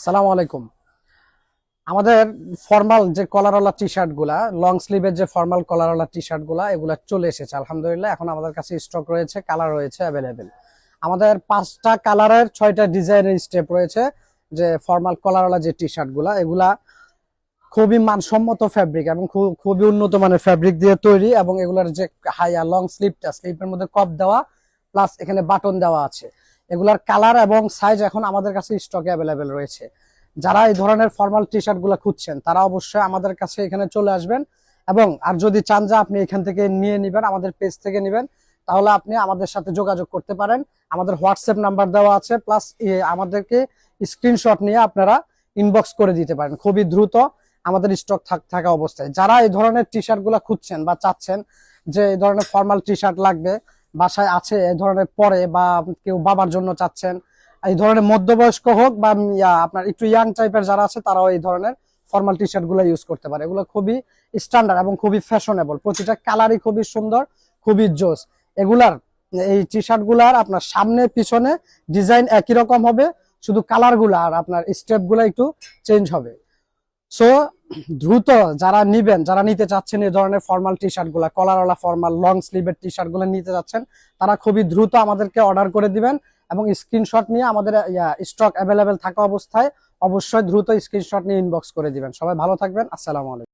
সালামু আলাইকুম। আমাদের ফর্মাল যে কলারওয়ালা টি শার্ট গুলা, লং স্লিভের যে ফর্মাল কলারওয়ালা টি শার্ট গুলা, এগুলা চলে এসেছে আলহামদুলিল্লাহ। এখন আমাদের কাছে স্টক রয়েছে, কালার রয়েছে অ্যাভেলেবেল। আমাদের 5টা কালারের 6টা ডিজাইনের স্টেপ রয়েছে। যে ফর্মাল কলারওয়ালা যে টি শার্ট গুলা, এগুলা খুবই মানসম্মত ফ্যাব্রিক এবং খুবই উন্নত মানের ফ্যাব্রিক দিয়ে তৈরি। এবং এগুলার যে হাইয়া লং স্লিপের মধ্যে কপ দেওয়া, প্লাস এখানে বাটন দেওয়া আছে। এগুলার কালার এবং সাইজ এখন আমাদের কাছে স্টকে অ্যাভেলেবেল রয়েছে। যারা এই ধরনের ফর্মাল টি শার্ট গুলা খুঁজছেন, তারা অবশ্যই আমাদের কাছে এখানে চলে আসবেন। এবং আর যদি চান যে আপনি এখান থেকে নিয়ে নিবেন, আমাদের পেজ থেকে নিবেন, তাহলে আপনি আমাদের সাথে যোগাযোগ করতে পারেন। আমাদের হোয়াটসঅ্যাপ নাম্বার দেওয়া আছে, প্লাস আমাদেরকে স্ক্রিনশট নিয়ে আপনারা ইনবক্স করে দিতে পারেন খুবই দ্রুত আমাদের স্টক থাকা অবস্থায়। যারা এই ধরনের টি শার্ট গুলা খুঁজছেন বা চাচ্ছেন যে এই ধরনের ফর্মাল টি শার্ট লাগবে, বাসায় আছে এই ধরনের পরে, বা কেউ বাবার জন্য চাচ্ছেন, এই ধরনের মধ্যবয়স্ক হোক বা আপনার একটু ইয়াং টাইপের যারা আছে, তারাও এই ধরনের ফর্মাল টি শার্ট গুলো ইউজ করতে পারে। এগুলো খুবই স্ট্যান্ডার্ড এবং খুবই ফ্যাশনেবল, প্রতিটা কালারই খুবই সুন্দর, খুবই জোস। এগুলার এই টি শার্ট গুলার আপনার সামনে পিছনে ডিজাইন একই রকম হবে, শুধু কালার গুলা আর আপনার স্টেপ গুলা একটু চেঞ্জ হবে। সো দ্রুত যারা নিবেন, যারা নিতে চাচ্ছেন এই ধরনের ফর্মাল টি শার্ট গুলা, কলারওয়ালা ফর্মাল লং স্লিভের টি শার্ট গুলো নিতে যাচ্ছেন, তারা খুবই দ্রুত আমাদেরকে অর্ডার করে দিবেন এবং স্ক্রিনশট নিয়ে আমাদের স্টক অ্যাভেলেবেল থাকা অবস্থায় অবশ্যই দ্রুত স্ক্রিনশট নিয়ে ইনবক্স করে দিবেন। সবাই ভালো থাকবেন। আসসালামু আলাইকুম।